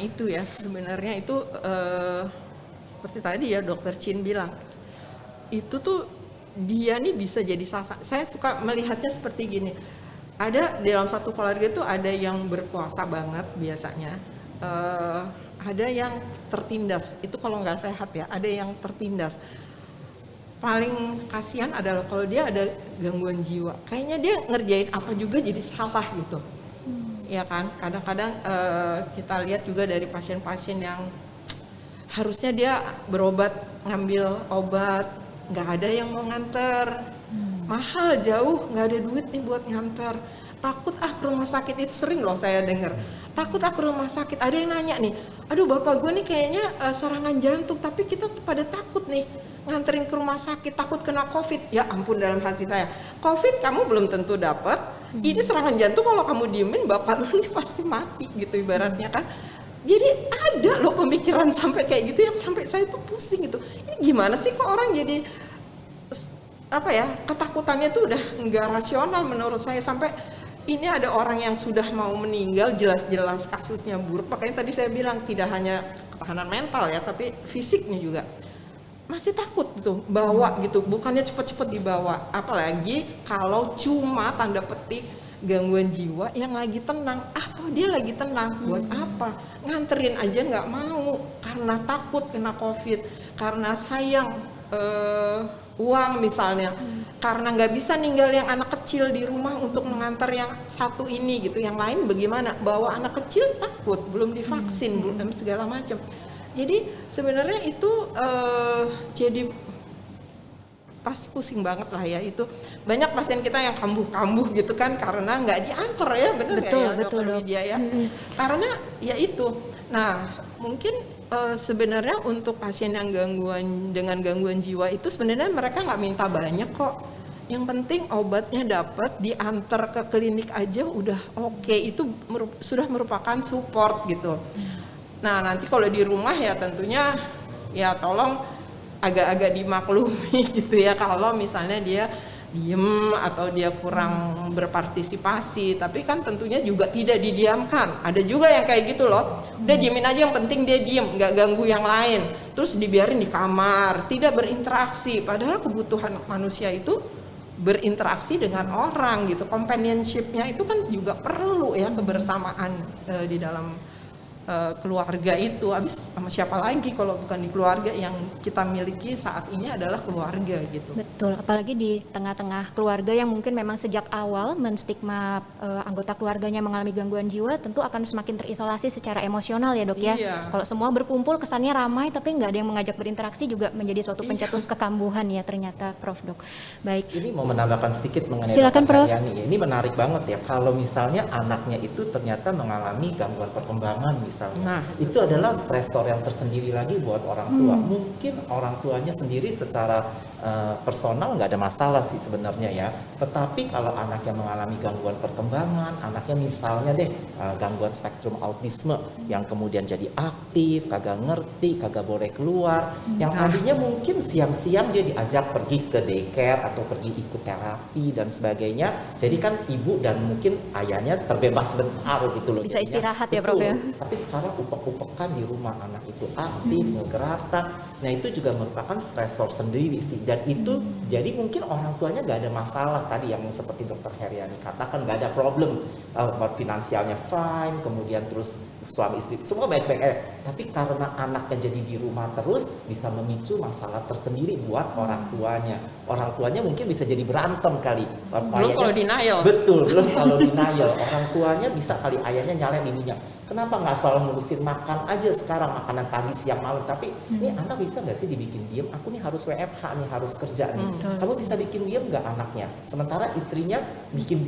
itu ya, sebenarnya itu seperti tadi ya dokter Chin bilang, itu tuh dia nih bisa jadi saya suka melihatnya seperti gini. Ada di dalam satu keluarga itu ada yang berpuasa banget biasanya, ada yang tertindas. Itu kalau nggak sehat ya, ada yang tertindas. Paling kasihan adalah kalau dia ada gangguan jiwa. Kayaknya dia ngerjain apa juga jadi salah gitu. Ya kan, kadang-kadang kita lihat juga dari pasien-pasien yang harusnya dia berobat, ngambil obat, nggak ada yang mau nganter, mahal jauh, nggak ada duit nih buat nganter, takut ke rumah sakit. Itu sering loh saya dengar, takut ke rumah sakit. Ada yang nanya nih, aduh bapak gue nih kayaknya serangan jantung, tapi kita pada takut nih nganterin ke rumah sakit, takut kena covid. Ya ampun, dalam hati saya, covid kamu belum tentu dapat, ini serangan jantung kalau kamu diemin bapak lu nih pasti mati gitu ibaratnya kan. Jadi ada loh pemikiran sampai kayak gitu yang sampai saya tuh pusing gitu. Ini gimana sih kok orang jadi apa ya, ketakutannya tuh udah nggak rasional menurut saya. Sampai ini ada orang yang sudah mau meninggal, jelas-jelas kasusnya buruk. Makanya tadi saya bilang tidak hanya ketahanan mental ya, tapi fisiknya juga. Masih takut gitu bawa gitu, bukannya cepet-cepet dibawa. Apalagi kalau cuma tanda petik gangguan jiwa yang lagi tenang. Toh dia lagi tenang, buat apa? Nganterin aja nggak mau karena takut kena covid, karena sayang uang misalnya, karena nggak bisa ninggal yang anak kecil di rumah untuk mengantar yang satu ini gitu. Yang lain bagaimana? Bawa anak kecil takut, belum divaksin, belum segala macam. Jadi sebenarnya itu jadi pasti pusing banget lah ya. Itu banyak pasien kita yang kambuh-kambuh gitu kan karena nggak diantar ya, bener nggak ya dokter Widya ya? Karena ya itu. Nah mungkin sebenarnya untuk pasien yang dengan gangguan jiwa itu sebenarnya mereka nggak minta banyak kok. Yang penting obatnya dapat, diantar ke klinik aja udah oke. Itu sudah merupakan support gitu. Nah nanti kalau di rumah ya tentunya ya tolong agak-agak dimaklumi gitu ya kalau misalnya dia diem atau dia kurang berpartisipasi. Tapi kan tentunya juga tidak didiamkan. Ada juga yang kayak gitu loh, udah diemin aja, yang penting dia diem, nggak ganggu yang lain, terus dibiarin di kamar, tidak berinteraksi. Padahal kebutuhan manusia itu berinteraksi dengan orang gitu, companionship-nya itu kan juga perlu ya, kebersamaan di dalam keluarga itu. Habis sama siapa lagi kalau bukan di keluarga. Yang kita miliki saat ini adalah keluarga gitu. Betul, apalagi di tengah-tengah keluarga yang mungkin memang sejak awal menstigma anggota keluarganya mengalami gangguan jiwa, tentu akan semakin terisolasi secara emosional ya dok ya. Iya. Kalau semua berkumpul kesannya ramai tapi nggak ada yang mengajak berinteraksi, juga menjadi suatu pencetus kekambuhan ya ternyata Prof. Dok. Baik. Ini mau menambahkan sedikit mengenai Silakan, Prof. Haryani. Ini menarik banget ya, kalau misalnya anaknya itu ternyata mengalami gangguan perkembangan misalnya. Nah, itu adalah stresor yang tersendiri lagi buat orang tua. Mungkin orang tuanya sendiri secara personal nggak ada masalah sih sebenarnya ya. Tetapi kalau anaknya mengalami gangguan perkembangan, anaknya misalnya deh gangguan spektrum autisme yang kemudian jadi aktif, kagak ngerti, kagak boleh keluar, yang tadinya mungkin siang-siang dia diajak pergi ke daycare atau pergi ikut terapi dan sebagainya. Jadi kan ibu dan mungkin ayahnya terbebas sebentar gitu loh. Bisa jadinya. istirahat ya Prof ya. Tapi sekarang upek-upekan di rumah, anak itu aktif, ngegerata. Nah itu juga merupakan stresor sendiri sih. Dan itu jadi mungkin orang tuanya nggak ada masalah tadi yang seperti dokter Haryani katakan, nggak ada problem, finansialnya fine, kemudian terus suami istri semua baik-baik tapi karena anaknya jadi di rumah terus bisa memicu masalah tersendiri buat orang tuanya mungkin bisa jadi berantem kali. Belum kalau denial. Betul, belum kalau denial. Orang tuanya bisa kali ayahnya nyalain ibunya, kenapa nggak selalu ngurusin makan aja sekarang, makanan pagi siang malam, tapi ini anak bisa nggak sih dibikin diem, aku nih harus WFH nih, harus kerja nih, kamu bisa bikin diem nggak anaknya, sementara istrinya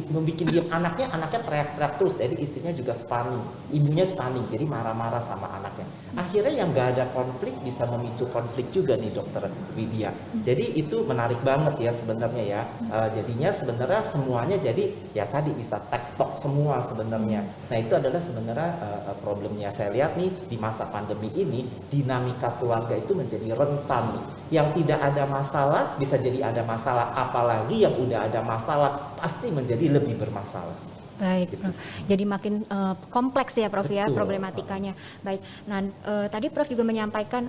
membikin diem anaknya teriak-teriak terus, jadi istrinya juga stunning, ibunya stunning, jadi marah-marah sama anaknya. Akhirnya yang nggak ada konflik bisa memicu konflik juga nih dokter Widya. Jadi itu menarik banget ya sebenarnya ya. Jadinya sebenarnya semuanya jadi ya tadi bisa tektok semua sebenarnya. Nah itu adalah sebenarnya problemnya. Saya lihat nih di masa pandemi ini dinamika keluarga itu menjadi rentan nih. Yang tidak ada masalah bisa jadi ada masalah, apalagi yang udah ada masalah pasti menjadi lebih bermasalah. Baik, Gitu Prof. sih. Jadi makin kompleks ya, Prof ya, Betul. problematikanya. Baik. Nah, tadi Prof juga menyampaikan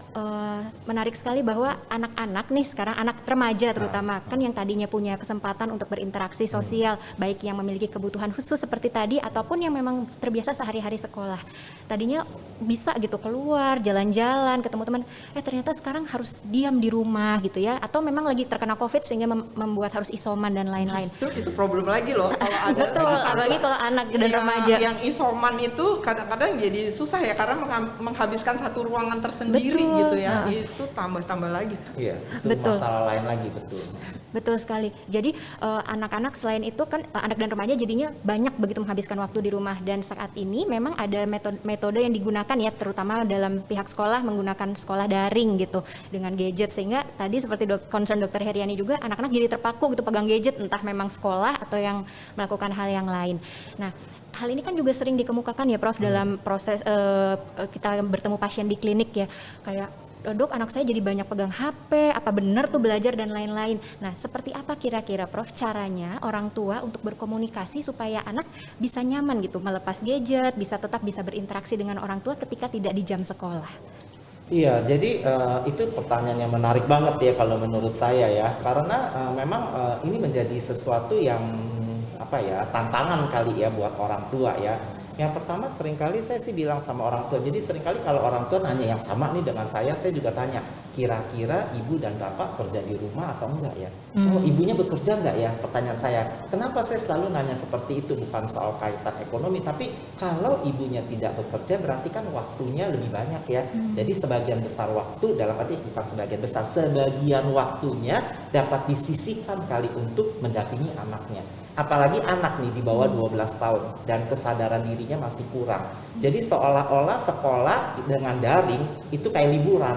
menarik sekali bahwa anak-anak nih sekarang anak remaja terutama kan yang tadinya punya kesempatan untuk berinteraksi sosial, baik yang memiliki kebutuhan khusus seperti tadi ataupun yang memang terbiasa sehari-hari sekolah. Tadinya bisa gitu keluar, jalan-jalan, ketemu teman. Ternyata sekarang harus diam di rumah gitu ya, atau memang lagi terkena COVID sehingga membuat harus isoman dan lain-lain. Itu problem lagi loh kalau ada Betul, apalagi kalau anak dan remaja. Yang isoman itu kadang-kadang jadi susah ya karena menghabiskan satu ruangan tersendiri Betul. gitu ya. Itu tambah-tambah lagi tuh. Iya, itu Betul. masalah lain lagi, betul. Betul sekali. Jadi anak-anak selain itu kan anak dan remaja jadinya banyak begitu menghabiskan waktu di rumah, dan saat ini memang ada metode yang digunakan ya, terutama dalam pihak sekolah menggunakan sekolah daring gitu dengan gadget, sehingga tadi seperti concern Dokter Heriani juga anak-anak jadi terpaku gitu pegang gadget, entah memang sekolah atau yang melakukan hal yang lain. Nah, hal ini kan juga sering dikemukakan ya Prof dalam proses kita bertemu pasien di klinik ya, kayak dok anak saya jadi banyak pegang HP, apa benar tuh belajar dan lain-lain. Nah, seperti apa kira-kira Prof caranya orang tua untuk berkomunikasi supaya anak bisa nyaman gitu melepas gadget, tetap bisa berinteraksi dengan orang tua ketika tidak di jam sekolah? Iya, jadi itu pertanyaan yang menarik banget ya kalau menurut saya ya, karena memang ini menjadi sesuatu yang apa ya, tantangan kali ya buat orang tua ya. Yang pertama seringkali saya sih bilang sama orang tua, jadi seringkali kalau orang tua nanya yang sama nih dengan saya juga tanya, kira-kira ibu dan bapak kerja di rumah atau enggak ya? Oh, ibunya bekerja enggak ya? Pertanyaan saya. Kenapa saya selalu nanya seperti itu? Bukan soal kaitan ekonomi, tapi kalau ibunya tidak bekerja berarti kan waktunya lebih banyak ya. Jadi sebagian besar waktu, dalam arti bukan sebagian besar, sebagian waktunya dapat disisihkan kali untuk mendampingi anaknya. Apalagi anak nih di bawah 12 tahun dan kesadaran dirinya masih kurang. Jadi seolah-olah sekolah dengan daring itu kayak liburan.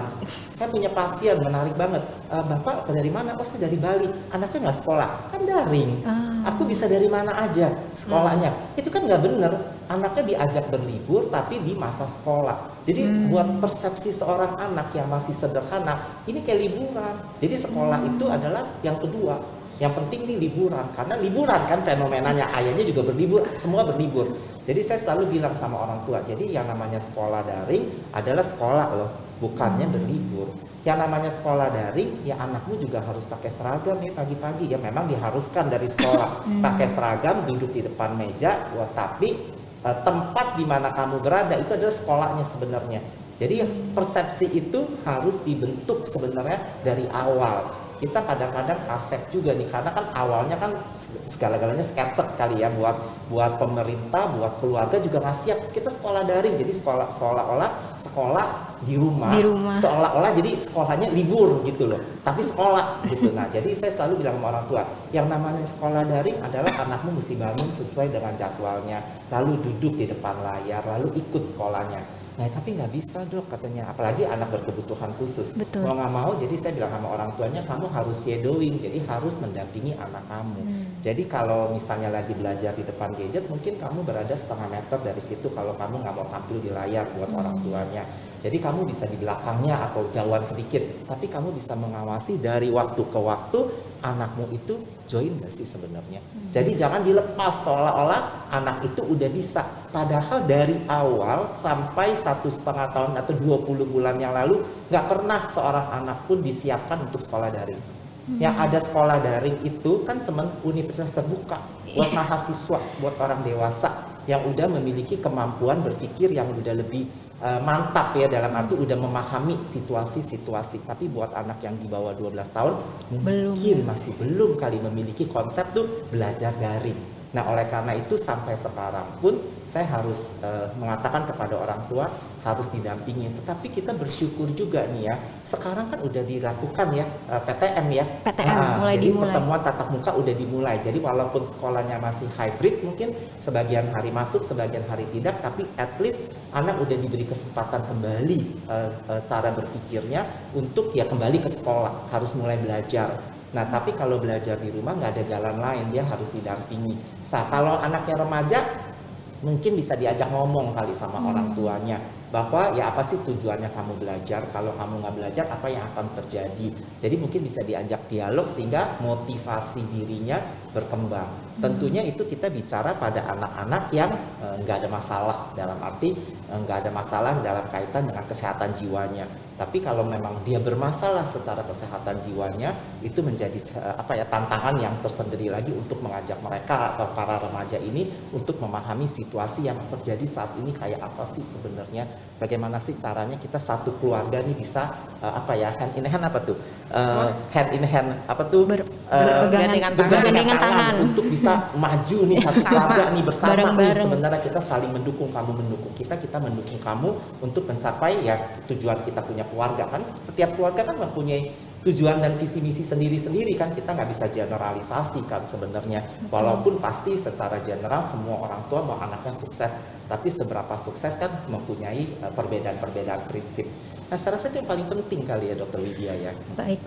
Saya punya pasien menarik banget. Bapak dari mana? Oh, saya dari Bali. Anaknya nggak sekolah, kan daring. Aku bisa dari mana aja sekolahnya. Itu kan nggak bener. Anaknya diajak berlibur tapi di masa sekolah. Jadi buat persepsi seorang anak yang masih sederhana, ini kayak liburan. Jadi sekolah itu adalah yang kedua. Yang penting nih liburan, karena liburan kan fenomenanya, ayahnya juga berlibur, semua berlibur. Jadi saya selalu bilang sama orang tua, jadi yang namanya sekolah daring adalah sekolah loh, bukannya berlibur. Yang namanya sekolah daring, ya anakmu juga harus pakai seragam ya pagi-pagi, ya memang diharuskan dari sekolah. Pakai seragam, duduk di depan meja, tapi tempat di mana kamu berada itu adalah sekolahnya sebenarnya. Jadi persepsi itu harus dibentuk sebenarnya dari awal. Kita kadang-kadang asep juga nih, karena kan awalnya kan segala-galanya scattered kali ya, buat pemerintah, buat keluarga juga nggak siap kita sekolah daring, jadi seolah-olah sekolah di rumah. Seolah-olah jadi sekolahnya libur gitu loh, tapi sekolah gitu. Nah, jadi saya selalu bilang sama orang tua, yang namanya sekolah daring adalah anakmu mesti bangun sesuai dengan jadwalnya, lalu duduk di depan layar, lalu ikut sekolahnya. Nah, tapi nggak bisa dok katanya, apalagi anak berkebutuhan khusus. Betul. Mau nggak mau, jadi saya bilang sama orang tuanya, kamu harus shadowing, jadi harus mendampingi anak kamu. Jadi kalau misalnya lagi belajar di depan gadget, mungkin kamu berada setengah meter dari situ kalau kamu nggak mau tampil di layar buat orang tuanya. Jadi kamu bisa di belakangnya atau jauhan sedikit, tapi kamu bisa mengawasi dari waktu ke waktu anakmu itu join nggak sih sebenarnya. Jadi jangan dilepas seolah-olah anak itu udah bisa. Padahal dari awal sampai 1,5 tahun atau 20 bulan yang lalu nggak pernah seorang anak pun disiapkan untuk sekolah daring. Yang ada sekolah daring itu kan cuma universitas terbuka buat mahasiswa, buat orang dewasa yang udah memiliki kemampuan berpikir yang udah lebih mantap ya, dalam arti udah memahami situasi-situasi. Tapi buat anak yang di bawah 12 tahun mungkin masih belum kali memiliki konsep tuh belajar daring. Nah, oleh karena itu sampai sekarang pun saya harus mengatakan kepada orang tua harus didampingi. Tetapi kita bersyukur juga nih ya, sekarang kan udah dilakukan ya PTM ya. Mulai jadi dimulai. pertemuan tatap muka udah dimulai. Jadi walaupun sekolahnya masih hybrid, mungkin sebagian hari masuk, sebagian hari tidak, tapi at least anak udah diberi kesempatan kembali cara berpikirnya untuk ya kembali ke sekolah, harus mulai belajar. Nah, tapi kalau belajar di rumah nggak ada jalan lain, dia harus didampingi. Kalau anaknya remaja, mungkin bisa diajak ngomong kali sama orang tuanya, bahwa ya apa sih tujuannya kamu belajar, kalau kamu nggak belajar apa yang akan terjadi. Jadi mungkin bisa diajak dialog sehingga motivasi dirinya berkembang. Tentunya itu kita bicara pada anak-anak yang nggak ada masalah, dalam arti nggak ada masalah dalam kaitan dengan kesehatan jiwanya. Tapi kalau memang dia bermasalah secara kesehatan jiwanya, itu menjadi tantangan yang tersendiri lagi untuk mengajak mereka atau para remaja ini untuk memahami situasi yang terjadi saat ini kayak apa sih sebenarnya, bagaimana sih caranya kita satu keluarga nih bisa hand in hand hand in hand bergandengan tangan untuk bisa maju nih satu keluarga nih bersama bareng-bareng. nih, sebenarnya kita saling mendukung, kamu mendukung kita mendukung kamu untuk mencapai ya tujuan kita punya keluarga kan. Setiap keluarga kan mempunyai tujuan dan visi misi sendiri-sendiri kan, kita nggak bisa generalisasi kan sebenarnya. Walaupun pasti secara general semua orang tua mau anaknya sukses, tapi seberapa sukses kan mempunyai perbedaan-perbedaan prinsip. Nah, saya rasa itu yang paling penting kali ya Dokter Widya ya. Baik.